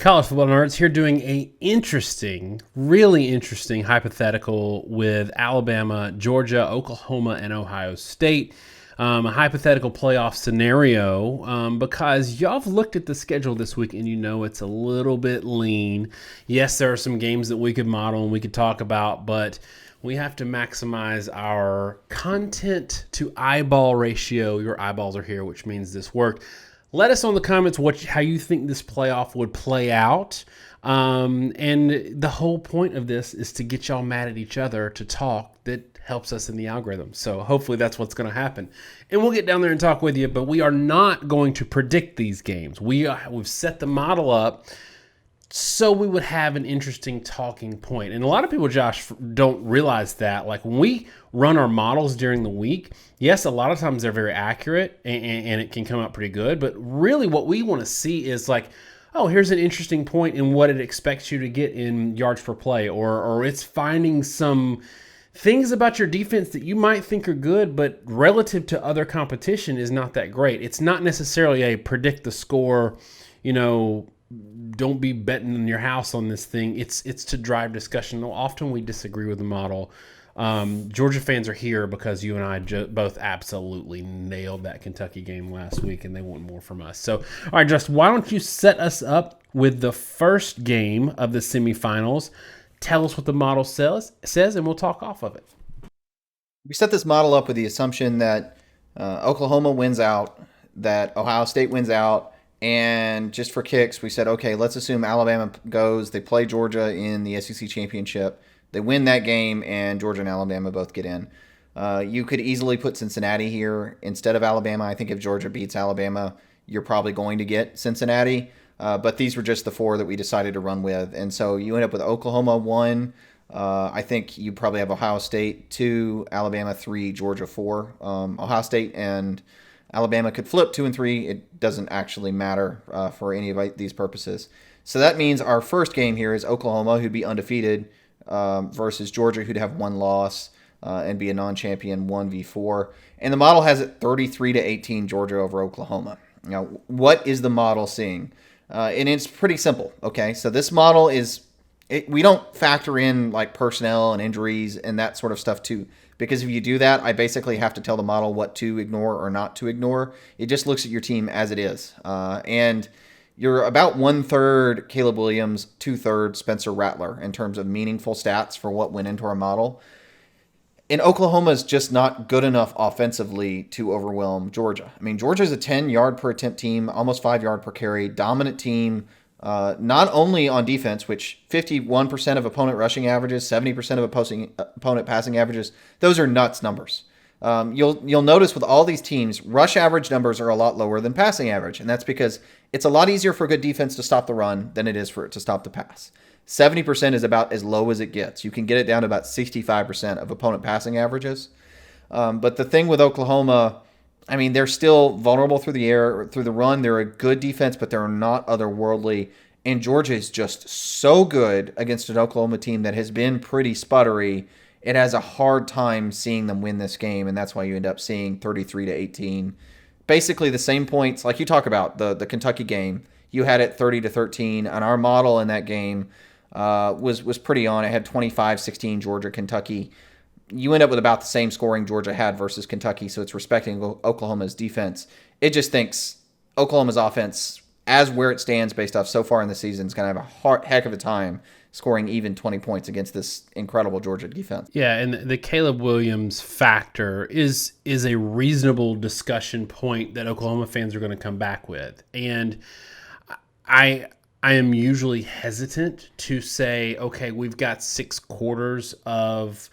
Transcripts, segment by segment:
College Football Nerds here doing really interesting hypothetical with Alabama, Georgia, Oklahoma, and Ohio State. A hypothetical playoff scenario because y'all have looked at the schedule this week and you know it's a little bit lean. Yes, there are some games that we could model and we could talk about, but we have to maximize our content to eyeball ratio. Your eyeballs are here, which means this worked. Let us know in the comments how you think this playoff would play out. And the whole point of this is to get y'all mad at each other to talk. That helps us in the algorithm. So hopefully that's what's going to happen. And we'll get down there and talk with you, but we are not going to predict these games. We've set the model up so we would have an interesting talking point. And a lot of people, Josh, don't realize that. Like when we run our models during the week, yes, a lot of times they're very accurate and it can come out pretty good. But really what we want to see is like, oh, here's an interesting point in what it expects you to get in yards per play. Or it's finding some things about your defense that you might think are good, but relative to other competition is not that great. It's not necessarily a predict the score, don't be betting on your house on this thing. It's to drive discussion. Often we disagree with the model. Georgia fans are here because you and I both absolutely nailed that Kentucky game last week, and they want more from us. So, all right, Justin, why don't you set us up with the first game of the semifinals? Tell us what the model says, and we'll talk off of it. We set this model up with the assumption that Oklahoma wins out, that Ohio State wins out, and just for kicks, we said, okay, let's assume Alabama goes. They play Georgia in the SEC championship. They win that game, and Georgia and Alabama both get in. You could easily put Cincinnati here instead of Alabama. I think if Georgia beats Alabama, you're probably going to get Cincinnati. But these were just the four that we decided to run with. And so you end up with Oklahoma 1. I think you probably have Ohio State 2, Alabama 3, Georgia 4. Ohio State and Alabama could flip 2 and 3. It doesn't actually matter for any of these purposes. So that means our first game here is Oklahoma, who'd be undefeated, versus Georgia, who'd have one loss and be a non-champion 1v4. And the model has it 33-18 Georgia over Oklahoma. Now, what is the model seeing? And it's pretty simple. Okay, so this model is we don't factor in like personnel and injuries and that sort of stuff too. Because if you do that, I basically have to tell the model what to ignore or not to ignore. It just looks at your team as it is. And you're about 1/3 Caleb Williams, 2/3 Spencer Rattler in terms of meaningful stats for what went into our model. And Oklahoma is just not good enough offensively to overwhelm Georgia. I mean, Georgia's a 10-yard per attempt team, almost 5-yard per carry, dominant team. Not only on defense, which 51% of opponent rushing averages, 70% of opponent passing averages, those are nuts numbers. You'll notice with all these teams, rush average numbers are a lot lower than passing average, and that's because it's a lot easier for good defense to stop the run than it is for it to stop the pass. 70% is about as low as it gets. You can get it down to about 65% of opponent passing averages. But the thing with Oklahoma, I mean, they're still vulnerable through the air, through the run. They're a good defense, but they're not otherworldly. And Georgia is just so good against an Oklahoma team that has been pretty sputtery. It has a hard time seeing them win this game, and that's why you end up seeing 33-18. Basically the same points, like you talk about, the Kentucky game. You had it 30-13, and our model in that game was pretty on. It had 25-16 Georgia, Kentucky. You end up with about the same scoring Georgia had versus Kentucky, so it's respecting Oklahoma's defense. It just thinks Oklahoma's offense, as where it stands based off so far in the season, is going to have a heck of a time scoring even 20 points against this incredible Georgia defense. Yeah, and the Caleb Williams factor is a reasonable discussion point that Oklahoma fans are going to come back with. And I am usually hesitant to say, okay, we've got 6 quarters of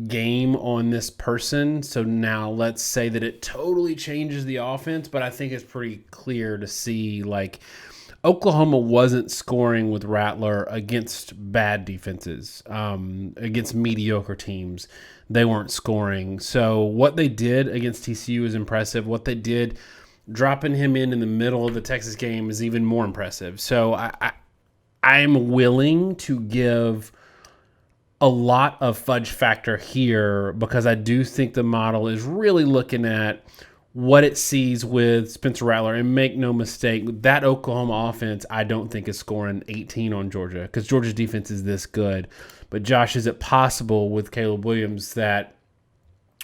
game on this person, so now let's say that it totally changes the offense. But I think it's pretty clear to see, like, Oklahoma wasn't scoring with Rattler against bad defenses, against mediocre teams. They weren't scoring. So what they did against TCU is impressive. What they did dropping him in the middle of the Texas game is even more impressive. So I'm willing to give a lot of fudge factor here because I do think the model is really looking at what it sees with Spencer Rattler. And make no mistake, that Oklahoma offense, I don't think is scoring 18 on Georgia because Georgia's defense is this good. But Josh, is it possible with Caleb Williams that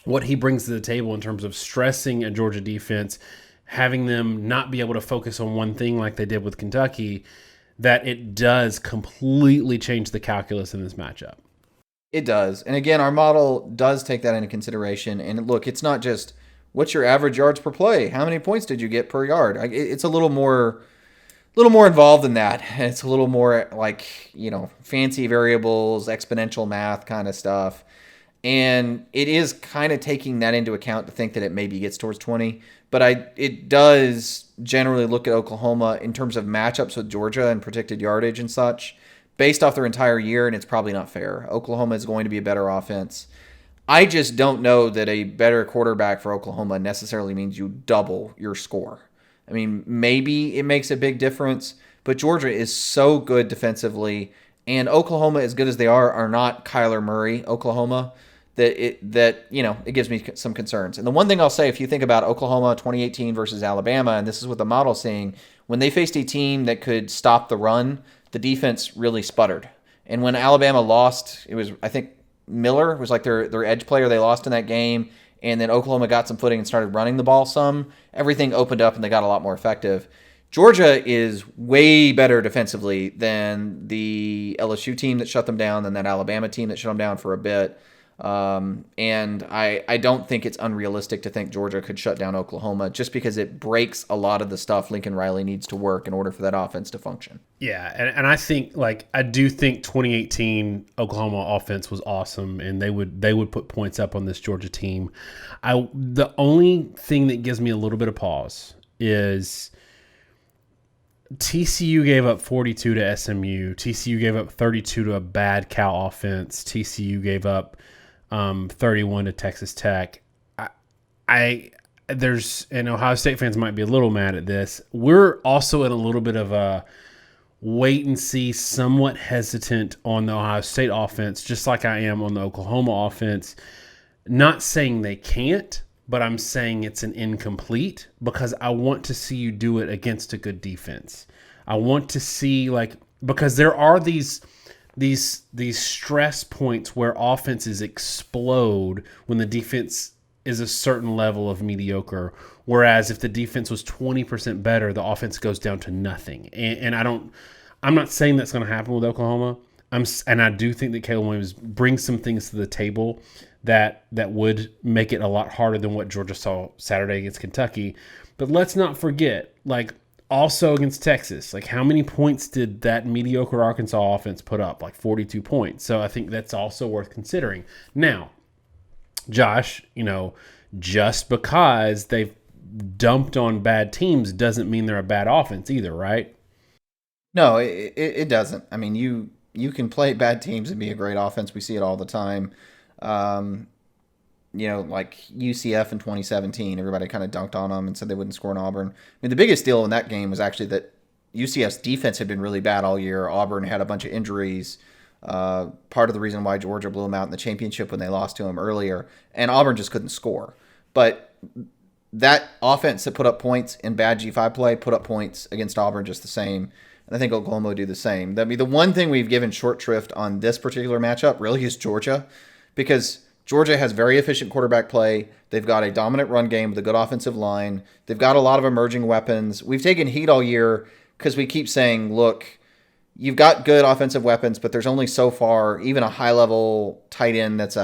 what he brings to the table in terms of stressing a Georgia defense, having them not be able to focus on one thing like they did with Kentucky, that it does completely change the calculus in this matchup? It does. And again, our model does take that into consideration. And look, it's not just what's your average yards per play? How many points did you get per yard? It's a little more involved than that. It's a little more like, fancy variables, exponential math kind of stuff. And it is kind of taking that into account to think that it maybe gets towards 20. But it does generally look at Oklahoma in terms of matchups with Georgia and predicted yardage and such based off their entire year, and it's probably not fair. Oklahoma is going to be a better offense. I just don't know that a better quarterback for Oklahoma necessarily means you double your score. I mean, maybe it makes a big difference, but Georgia is so good defensively, and Oklahoma, as good as they are not Kyler Murray, Oklahoma, that it gives me some concerns. And the one thing I'll say, if you think about Oklahoma 2018 versus Alabama, and this is what the model's saying, when they faced a team that could stop the run, the defense really sputtered. And when Alabama lost, it was, I think, Miller was like their edge player they lost in that game, and then Oklahoma got some footing and started running the ball some. Everything opened up and they got a lot more effective. Georgia is way better defensively than the LSU team that shut them down, than that Alabama team that shut them down for a bit. And I don't think it's unrealistic to think Georgia could shut down Oklahoma just because it breaks a lot of the stuff Lincoln Riley needs to work in order for that offense to function. Yeah, and I think I do think 2018 Oklahoma offense was awesome, and they would put points up on this Georgia team. The only thing that gives me a little bit of pause is TCU gave up 42 to SMU. TCU gave up 32 to a bad Cal offense. TCU gave up 31 to Texas Tech. And Ohio State fans might be a little mad at this. We're also in a little bit of a wait and see, somewhat hesitant on the Ohio State offense, just like I am on the Oklahoma offense. Not saying they can't, but I'm saying it's an incomplete because I want to see you do it against a good defense. I want to see because there are these stress points where offenses explode when the defense is a certain level of mediocre. Whereas if the defense was 20% better, the offense goes down to nothing. And I'm not saying that's going to happen with Oklahoma. And I do think that Caleb Williams brings some things to the table that would make it a lot harder than what Georgia saw Saturday against Kentucky. But let's not forget, also against Texas, how many points did that mediocre Arkansas offense put up? 42 points. So I think that's also worth considering. Now, Josh, just because they've dumped on bad teams doesn't mean they're a bad offense either, right? No, it doesn't. I mean, you can play bad teams and be a great offense. We see it all the time. Like UCF in 2017, everybody kind of dunked on them and said they wouldn't score in Auburn. I mean, the biggest deal in that game was actually that UCF's defense had been really bad all year. Auburn had a bunch of injuries. Part of the reason why Georgia blew them out in the championship when they lost to them earlier, and Auburn just couldn't score. But that offense that put up points in bad G5 play put up points against Auburn just the same. And I think Oklahoma will do the same. I mean, the one thing we've given short shrift on this particular matchup really is Georgia, because Georgia has very efficient quarterback play. They've got a dominant run game with a good offensive line. They've got a lot of emerging weapons. We've taken heat all year because we keep saying, look, you've got good offensive weapons, but there's only so far, even a high-level tight end that's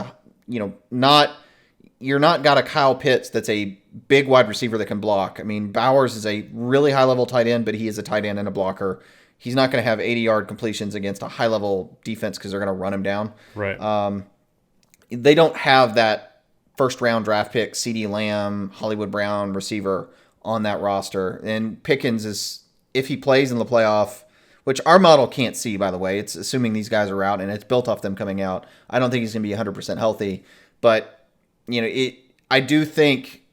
you're not got a Kyle Pitts that's a big wide receiver that can block. I mean, Bowers is a really high-level tight end, but he is a tight end and a blocker. He's not going to have 80-yard completions against a high-level defense because they're going to run him down. Right. They don't have that first-round draft pick, CeeDee Lamb, Hollywood Brown receiver on that roster. And Pickens is, if he plays in the playoff, which our model can't see, by the way. It's assuming these guys are out, and it's built off them coming out. I don't think he's going to be 100% healthy. But, I do think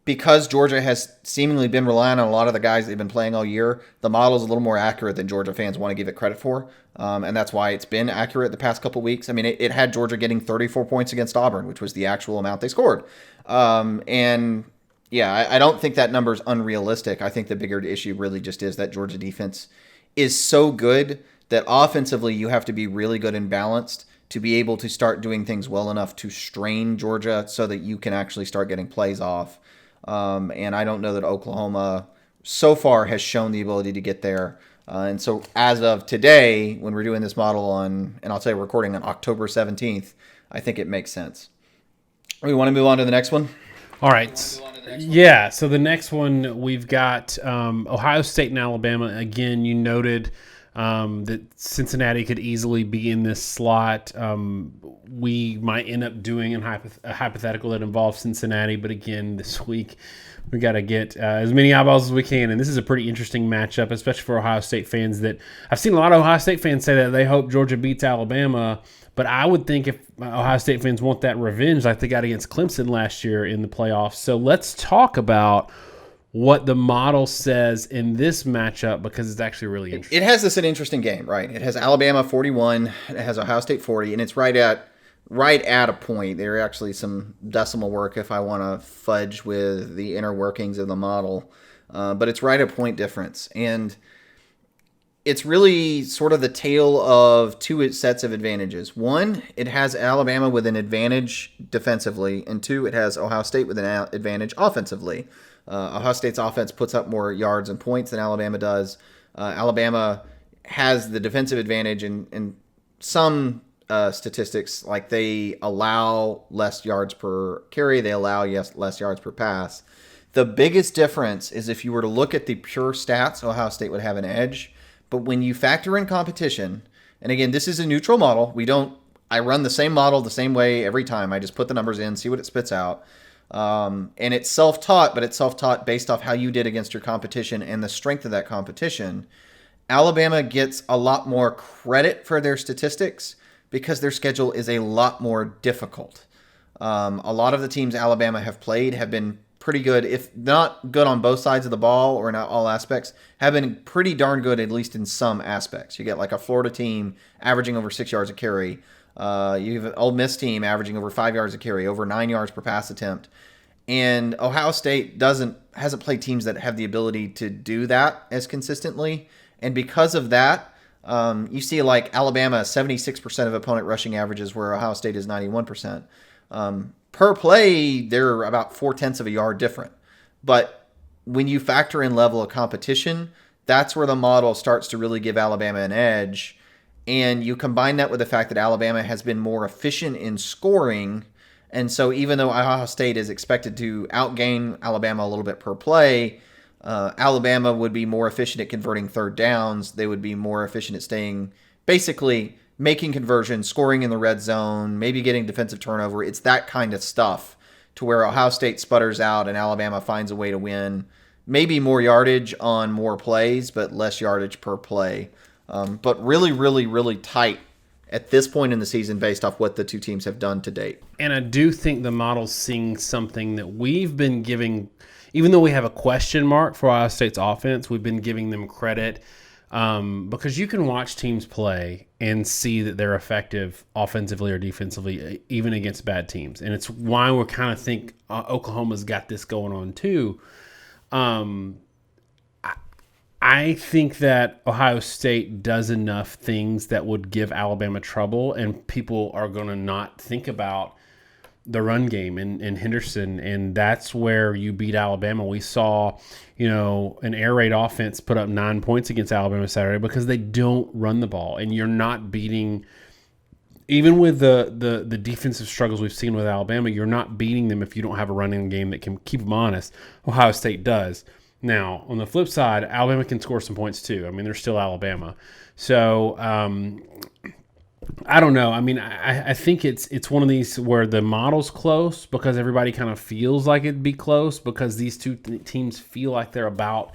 because Georgia has seemingly been relying on a lot of the guys they've been playing all year, the model is a little more accurate than Georgia fans want to give it credit for. And that's why it's been accurate the past couple weeks. I mean, it had Georgia getting 34 points against Auburn, which was the actual amount they scored. And Yeah, I don't think that number is unrealistic. I think the bigger issue really just is that Georgia defense is so good that offensively you have to be really good and balanced to be able to start doing things well enough to strain Georgia so that you can actually start getting plays off. And I don't know that Oklahoma so far has shown the ability to get there. And so as of today, when we're doing this model on, and I'll tell you, recording on October 17th, I think it makes sense. We want to move on to the next one? All right. Yeah, so the next one we've got Ohio State and Alabama. Again, you noted that Cincinnati could easily be in this slot. We might end up doing a hypothetical that involves Cincinnati, but again, this week we got to get as many eyeballs as we can, and this is a pretty interesting matchup, especially for Ohio State fans. That I've seen a lot of Ohio State fans say that they hope Georgia beats Alabama. But I would think if Ohio State fans want that revenge like they got against Clemson last year in the playoffs. So let's talk about what the model says in this matchup because it's actually really interesting. It has this an interesting game, right? It has Alabama 41, it has Ohio State 40, and it's right at a point. There are actually some decimal work if I want to fudge with the inner workings of the model. But it's right at point difference. And it's really sort of the tale of two sets of advantages. One, it has Alabama with an advantage defensively, and two, it has Ohio State with an advantage offensively. Ohio State's offense puts up more yards and points than Alabama does. Alabama has the defensive advantage in some statistics, like they allow less yards per carry, they allow less yards per pass. The biggest difference is if you were to look at the pure stats, Ohio State would have an edge. But when you factor in competition, and again, this is a neutral model. I run the same model the same way every time. I just put the numbers in, see what it spits out. And it's self-taught, but it's self-taught based off how you did against your competition and the strength of that competition. Alabama gets a lot more credit for their statistics because their schedule is a lot more difficult. A lot of the teams Alabama have played have been pretty good, if not good on both sides of the ball or in all aspects, have been pretty darn good, at least in some aspects. You get like a Florida team averaging over 6 yards a carry. You have an Ole Miss team averaging over 5 yards a carry, over 9 yards per pass attempt. And Ohio State hasn't played teams that have the ability to do that as consistently. And because of that, you see like Alabama, 76% of opponent rushing averages, where Ohio State is 91%. Per play, they're about 0.4 of a yard different. But when you factor in level of competition, that's where the model starts to really give Alabama an edge. And you combine that with the fact that Alabama has been more efficient in scoring. And so even though Ohio State is expected to outgain Alabama a little bit per play, Alabama would be more efficient at converting third downs. They would be more efficient at staying, basically making conversions, scoring in the red zone, maybe getting defensive turnover. It's that kind of stuff to where Ohio State sputters out and Alabama finds a way to win. Maybe more yardage on more plays, but less yardage per play. But really, really, really tight at this point in the season based off what the two teams have done to date. And I do think the model's seeing something that we've been giving, even though we have a question mark for Ohio State's offense, we've been giving them credit. Because you can watch teams play and see that they're effective offensively or defensively, even against bad teams. And it's why we kind of think Oklahoma's got this going on too. I think that Ohio State does enough things that would give Alabama trouble, and people are going to not think about the run game in Henderson, and that's where you beat Alabama. We saw, an air raid offense put up 9 points against Alabama Saturday because they don't run the ball, and you're not beating, even with the defensive struggles we've seen with Alabama, you're not beating them if you don't have a running game that can keep them honest. Ohio State does. Now, on the flip side, Alabama can score some points too. I mean, they're still Alabama. So, I don't know. I mean, I think it's one of these where the model's close because everybody kind of feels like it'd be close because these two teams feel like they're about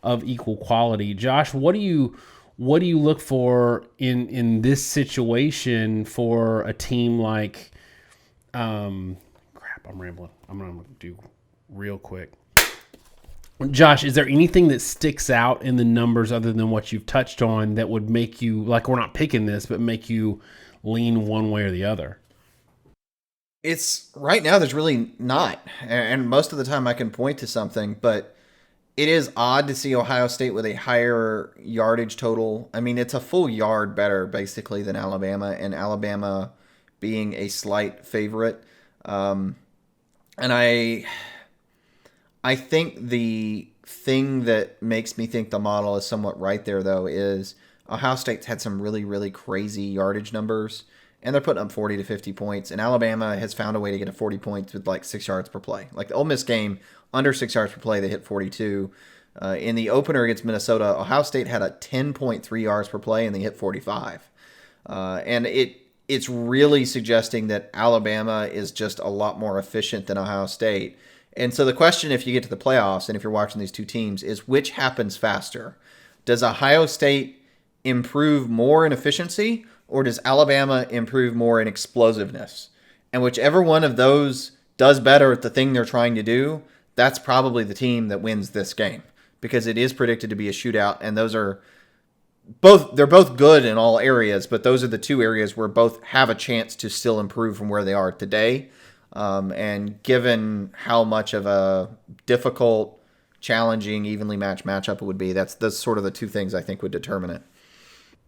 of equal quality. Josh, what do you look for in this situation for a team like I'm rambling. I'm going to do real quick. Josh, is there anything that sticks out in the numbers other than what you've touched on that would make you, like we're not picking this, but make you lean one way or the other? It's right now. There's really not, and most of the time I can point to something, but it is odd to see Ohio State with a higher yardage total. I mean, it's a full yard better basically than Alabama, and Alabama being a slight favorite. Um, and I think the thing that makes me think the model is somewhat right there, though, is Ohio State's had some really, really crazy yardage numbers, and they're putting up 40 to 50 points. And Alabama has found a way to get to 40 points with like 6 yards per play. Like the Ole Miss game, under 6 yards per play, they hit 42. In the opener against Minnesota, Ohio State had a 10.3 yards per play, and they hit 45. And it's really suggesting that Alabama is just a lot more efficient than Ohio State. And so the question, if you get to the playoffs and if you're watching these two teams, is which happens faster? Does Ohio State improve more in efficiency, or does Alabama improve more in explosiveness? And whichever one of those does better at the thing they're trying to do, that's probably the team that wins this game, because it is predicted to be a shootout, and they're both good in all areas, but those are the two areas where both have a chance to still improve from where they are today. And given how much of a difficult, challenging, evenly matched matchup it would be, that's sort of the two things I think would determine it.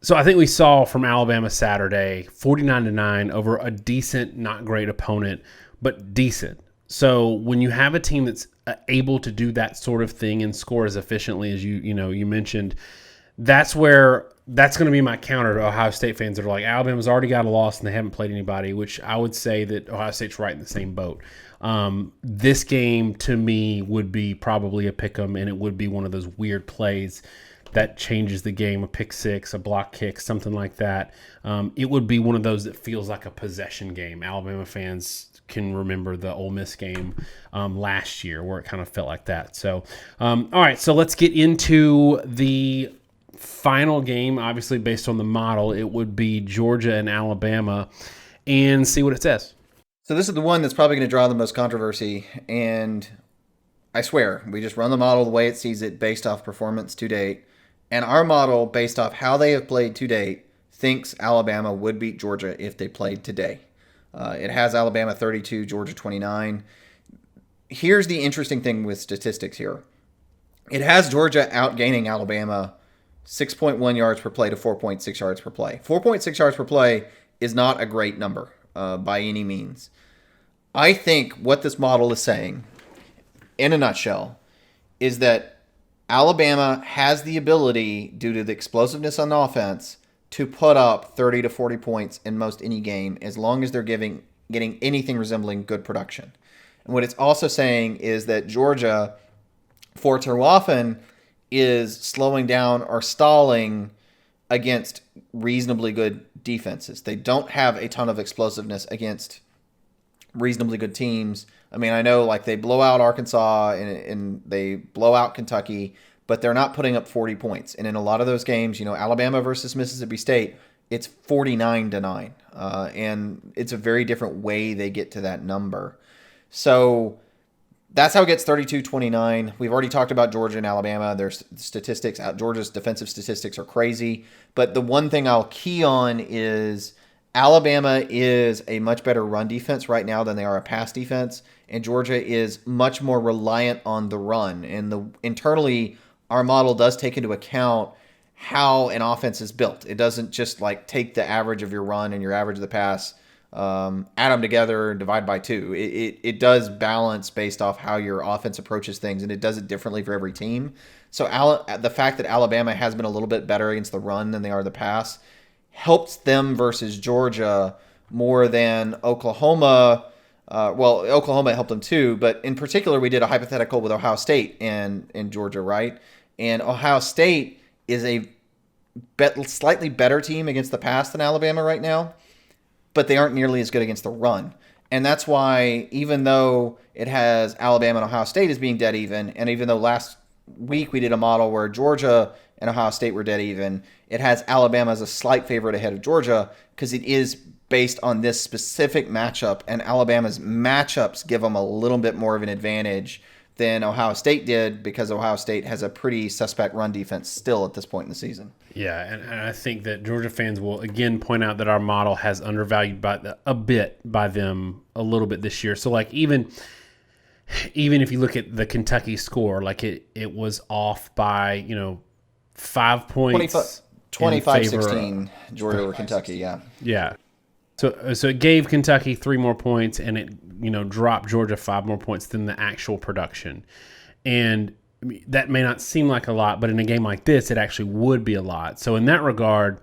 So I think we saw from Alabama Saturday 49-9 over a decent, not great opponent, but decent. So when you have a team that's able to do that sort of thing and score as efficiently as you mentioned, that's going to be my counter to Ohio State fans that are like, Alabama's already got a loss and they haven't played anybody, which I would say that Ohio State's right in the same boat. This game to me would be probably a pick 'em, and it would be one of those weird plays that changes the game, a pick six, a block kick, something like that. It would be one of those that feels like a possession game. Alabama fans can remember the Ole Miss game last year where it kind of felt like that. So, all right, so let's get into the final game. Obviously, based on the model, it would be Georgia and Alabama, and see what it says. So this is the one that's probably going to draw the most controversy, and I swear, we just run the model the way it sees it based off performance to date. And our model, based off how they have played to date, thinks Alabama would beat Georgia if they played today. It has Alabama 32, Georgia 29. Here's the interesting thing with statistics here. It has Georgia outgaining Alabama 6.1 yards per play to 4.6 yards per play. 4.6 yards per play is not a great number by any means. I think what this model is saying, in a nutshell, is that Alabama has the ability, due to the explosiveness on offense, to put up 30 to 40 points in most any game as long as they're getting anything resembling good production. And what it's also saying is that Georgia, for too often, is slowing down or stalling against reasonably good defenses. They don't have a ton of explosiveness against reasonably good teams. I mean, I know like they blow out Arkansas and they blow out Kentucky, but they're not putting up 40 points. And in a lot of those games, Alabama versus Mississippi State, it's 49-9. And it's a very different way they get to that number. So that's how it gets 32-29. We've already talked about Georgia and Alabama. Their statistics, Georgia's defensive statistics are crazy. But the one thing I'll key on is Alabama is a much better run defense right now than they are a pass defense, and Georgia is much more reliant on the run. And internally, our model does take into account how an offense is built. It doesn't just like take the average of your run and your average of the pass, add them together and divide by 2. It does balance based off how your offense approaches things, and it does it differently for every team. So the fact that Alabama has been a little bit better against the run than they are the pass helps them versus Georgia more than Oklahoma. Oklahoma helped them too, but in particular, we did a hypothetical with Ohio State and Georgia, right? And Ohio State is a slightly better team against the pass than Alabama right now, but they aren't nearly as good against the run. And that's why, even though it has Alabama and Ohio State as being dead even, and even though last week we did a model where Georgia and Ohio State were dead even, it has Alabama as a slight favorite ahead of Georgia because it is based on this specific matchup, and Alabama's matchups give them a little bit more of an advantage than Ohio State did, because Ohio State has a pretty suspect run defense still at this point in the season. Yeah, and I think that Georgia fans will again point out that our model has undervalued a bit by them a little bit this year. So like even if you look at the Kentucky score, like it was off by 5 points. 25-16 Georgia over Kentucky, yeah. Yeah. So it gave Kentucky 3 more points, and it dropped Georgia 5 more points than the actual production. And I mean, that may not seem like a lot, but in a game like this, it actually would be a lot. So in that regard,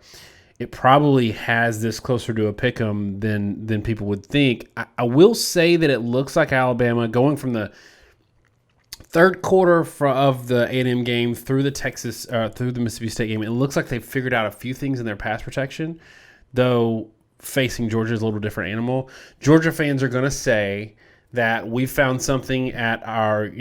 it probably has this closer to a pick'em than people would think. I will say that it looks like Alabama, going from the third quarter of the A&M game through the Mississippi State game, it looks like they've figured out a few things in their pass protection, though facing Georgia is a little different animal. Georgia fans are going to say that we found something at our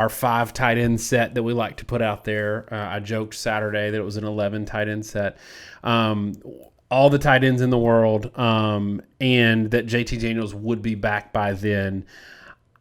5 tight end set that we like to put out there. I joked Saturday that it was an 11 tight end set. All the tight ends in the world, and that JT Daniels would be back by then.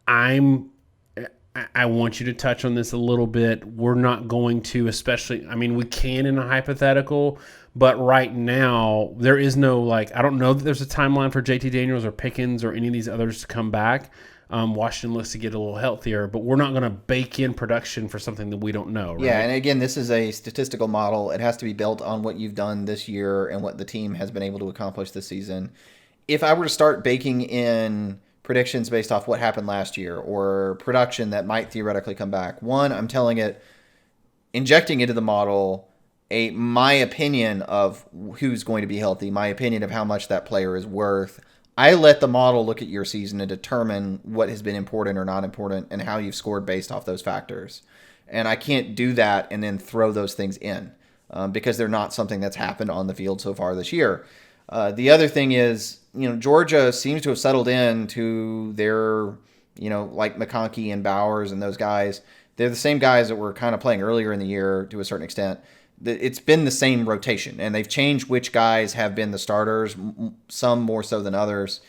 I want you to touch on this a little bit. We're not going to, we can in a hypothetical, but right now there is no, I don't know that there's a timeline for JT Daniels or Pickens or any of these others to come back. Washington looks to get a little healthier, but we're not going to bake in production for something that we don't know, right? Yeah, and again, this is a statistical model. It has to be built on what you've done this year and what the team has been able to accomplish this season. If I were to start baking in predictions based off what happened last year or production that might theoretically come back, one, I'm injecting into the model my opinion of who's going to be healthy, my opinion of how much that player is worth. I let the model look at your season and determine what has been important or not important and how you've scored based off those factors. And I can't do that and then throw those things in because they're not something that's happened on the field so far this year. The other thing is, Georgia seems to have settled into their, like McConkey and Bowers and those guys. They're the same guys that were kind of playing earlier in the year to a certain extent. It's been the same rotation, and they've changed which guys have been the starters, some more so than others.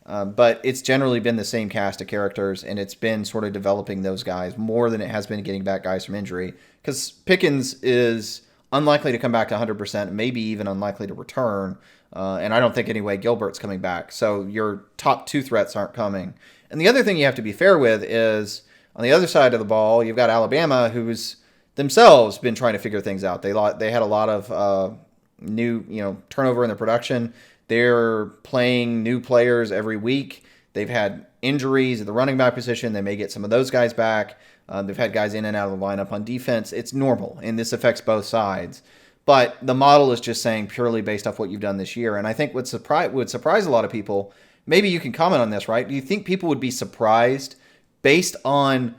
But it's generally been the same cast of characters, and it's been sort of developing those guys more than it has been getting back guys from injury. Because Pickens is unlikely to come back to 100%, maybe even unlikely to return. And I don't think anyway Gilbert's coming back. So your top 2 threats aren't coming. And the other thing you have to be fair with is on the other side of the ball, you've got Alabama, who's themselves been trying to figure things out. They had a lot of new turnover in their production. They're playing new players every week. They've had injuries at the running back position. They may get some of those guys back. They've had guys in and out of the lineup on defense. It's normal, and this affects both sides. But the model is just saying purely based off what you've done this year. And I think would surprise a lot of people. Maybe you can comment on this, right? Do you think people would be surprised based on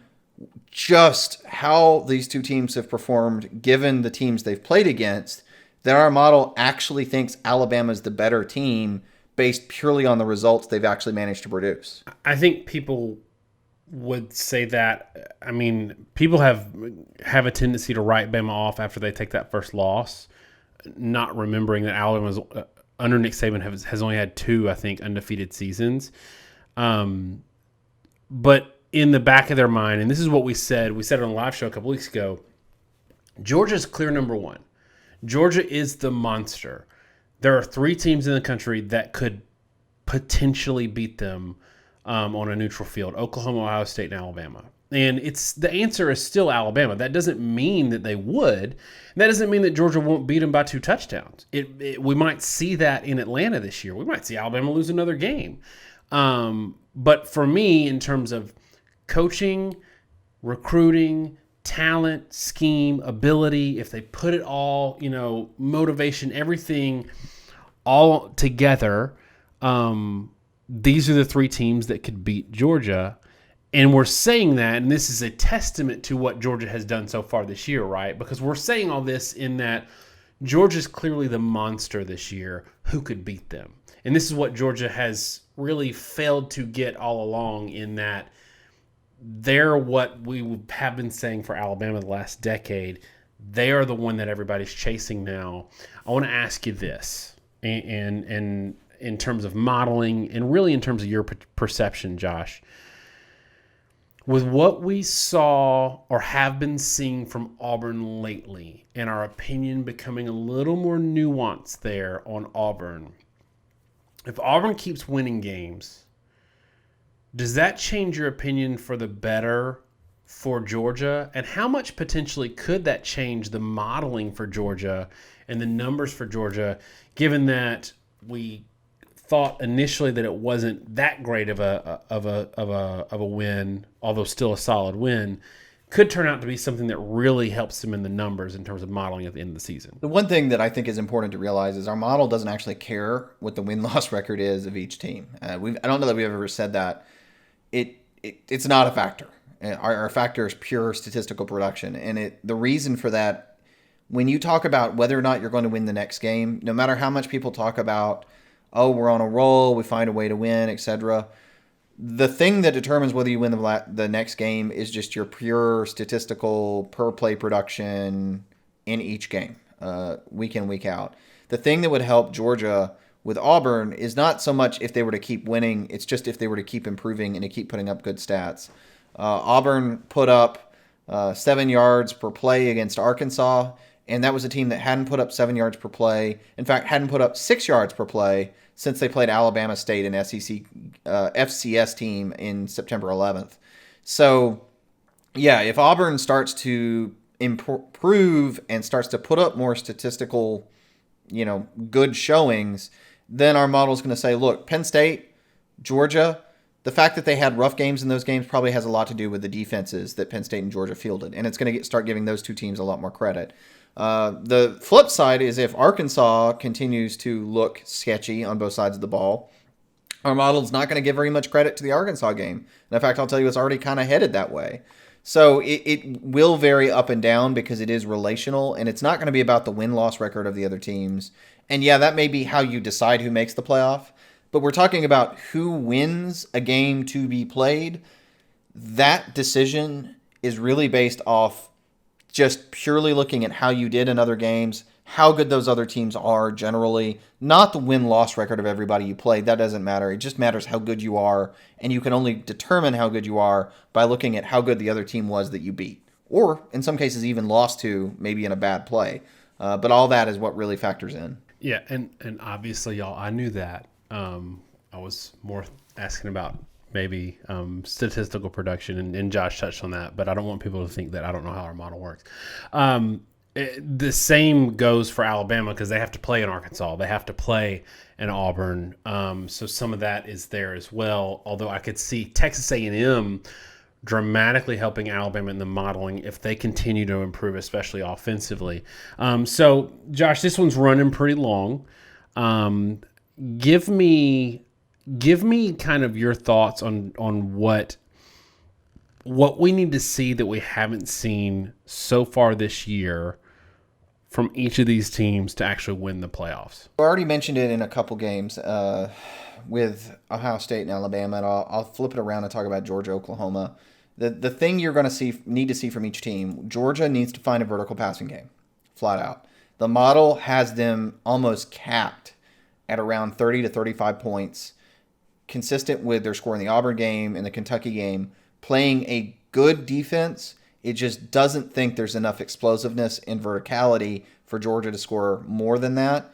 just how these two teams have performed, given the teams they've played against, that our model actually thinks Alabama's the better team based purely on the results they've actually managed to produce? I think people would say that. I mean, people have a tendency to write Bama off after they take that first loss, not remembering that Alabama's under Nick Saban has only had 2, I think, undefeated seasons. But in the back of their mind, and this is what we said it on a live show a couple weeks ago, Georgia's clear number 1. Georgia is the monster. There are 3 teams in the country that could potentially beat them on a neutral field: Oklahoma, Ohio State, and Alabama. And the answer is still Alabama. That doesn't mean that they would. That doesn't mean that Georgia won't beat them by 2 touchdowns. We might see that in Atlanta this year. We might see Alabama lose another game. But for me, in terms of coaching, recruiting, talent, scheme, ability, if they put it all, motivation, everything all together, these are the 3 teams that could beat Georgia. And we're saying that, and this is a testament to what Georgia has done so far this year, right? Because we're saying all this in that Georgia's clearly the monster this year. Who could beat them? And this is what Georgia has really failed to get all along, in that they're what we have been saying for Alabama the last decade. They are the one that everybody's chasing now. I want to ask you this, and in terms of modeling and really in terms of your perception, Josh. With what we saw or have been seeing from Auburn lately, and our opinion becoming a little more nuanced there on Auburn, if Auburn keeps winning games, does that change your opinion for the better for Georgia? And how much potentially could that change the modeling for Georgia and the numbers for Georgia, given that we thought initially that it wasn't that great of a win, although still a solid win, could turn out to be something that really helps them in the numbers in terms of modeling at the end of the season. The one thing that I think is important to realize is our model doesn't actually care what the win-loss record is of each team. I don't know that we've ever said that. It's not a factor. Our factor is pure statistical production. And the reason for that, when you talk about whether or not you're going to win the next game, no matter how much people talk about, oh, we're on a roll, we find a way to win, etc., the thing that determines whether you win the next game is just your pure statistical per play production in each game, week in, week out. The thing that would help Georgia with Auburn is not so much if they were to keep winning, it's just if they were to keep improving and to keep putting up good stats. Auburn put up 7 yards per play against Arkansas, and that was a team that hadn't put up 7 yards per play. In fact, hadn't put up 6 yards per play since they played Alabama State, an SEC FCS team, in September 11th. So, yeah, if Auburn starts to improve and starts to put up more statistical, good showings, then our model is going to say, look, Penn State, Georgia, the fact that they had rough games in those games probably has a lot to do with the defenses that Penn State and Georgia fielded, and it's going to start giving those two teams a lot more credit. The flip side is if Arkansas continues to look sketchy on both sides of the ball, our model is not going to give very much credit to the Arkansas game. And in fact, I'll tell you, it's already kind of headed that way. So it will vary up and down because it is relational, and it's not going to be about the win-loss record of the other teams. And yeah, that may be how you decide who makes the playoff, but we're talking about who wins a game to be played. That decision is really based off just purely looking at how you did in other games, how good those other teams are generally, not the win-loss record of everybody you played. That doesn't matter. It just matters how good you are, and you can only determine how good you are by looking at how good the other team was that you beat, or in some cases even lost to, maybe in a bad play. But all that is what really factors in. Yeah, and obviously, y'all, I knew that. I was more asking about maybe statistical production, and Josh touched on that, but I don't want people to think that I don't know how our model works. The same goes for Alabama because they have to play in Arkansas. They have to play in Auburn. So some of that is there as well, although I could see Texas A&M dramatically helping Alabama in the modeling if they continue to improve, especially offensively. So, Josh, this one's running pretty long. Give me kind of your thoughts on what we need to see that we haven't seen so far this year from each of these teams to actually win the playoffs. I already mentioned it in a couple games with Ohio State and Alabama, and I'll flip it around and talk about Georgia, Oklahoma. The thing you're going to need to see from each team, Georgia needs to find a vertical passing game, flat out. The model has them almost capped at around 30 to 35 points, consistent with their score in the Auburn game and the Kentucky game, playing a good defense. It just doesn't think there's enough explosiveness and verticality for Georgia to score more than that.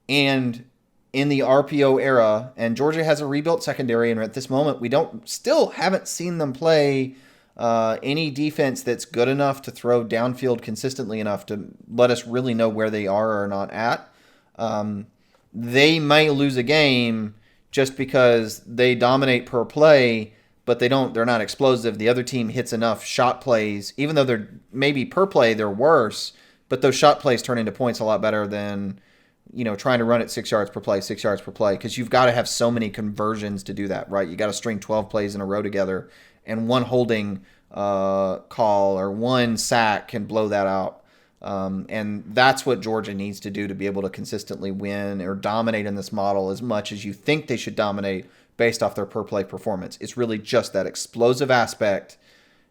And in the RPO era, and Georgia has a rebuilt secondary, and at this moment, we haven't seen them play any defense that's good enough to throw downfield consistently enough to let us really know where they are or are not at. They may lose a game just because they dominate per play, but they're not explosive. The other team hits enough shot plays, even though they're maybe per play they're worse, but those shot plays turn into points a lot better than trying to run it 6 yards per play, because you've got to have so many conversions to do that, right? You got to string 12 plays in a row together, and one holding call or one sack can blow that out. And that's what Georgia needs to do to be able to consistently win or dominate in this model as much as you think they should dominate based off their per play performance. It's really just that explosive aspect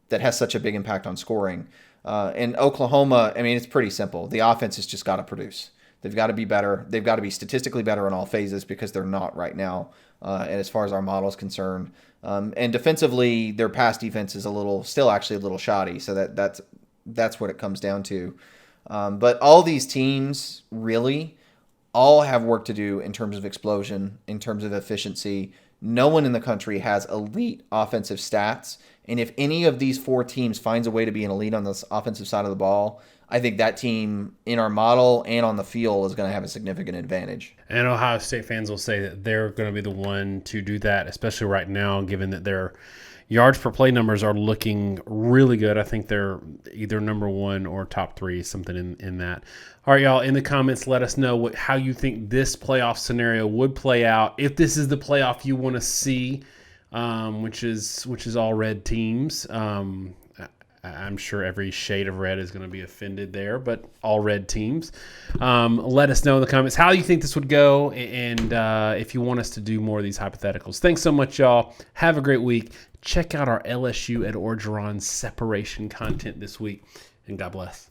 that has such a big impact on scoring. In Oklahoma, it's pretty simple. The offense has just got to produce. They've got to be better. They've got to be statistically better in all phases because they're not right now. And as far as our model is concerned, And defensively, their pass defense is still actually a little shoddy. So that's what it comes down to. But all these teams really all have work to do in terms of explosion, in terms of efficiency. No one in the country has elite offensive stats. And if any of these four teams finds a way to be an elite on the offensive side of the ball, I think that team in our model and on the field is going to have a significant advantage. And Ohio State fans will say that they're going to be the one to do that, especially right now, given that their yards per play numbers are looking really good. I think they're either number one or top three, something in that. All right, y'all, in the comments, let us know how you think this playoff scenario would play out. If this is the playoff you want to see, which is all red teams. I'm sure every shade of red is going to be offended there, but all red teams. Let us know in the comments how you think this would go, and if you want us to do more of these hypotheticals. Thanks so much, y'all. Have a great week. Check out our LSU at Orgeron separation content this week, and God bless.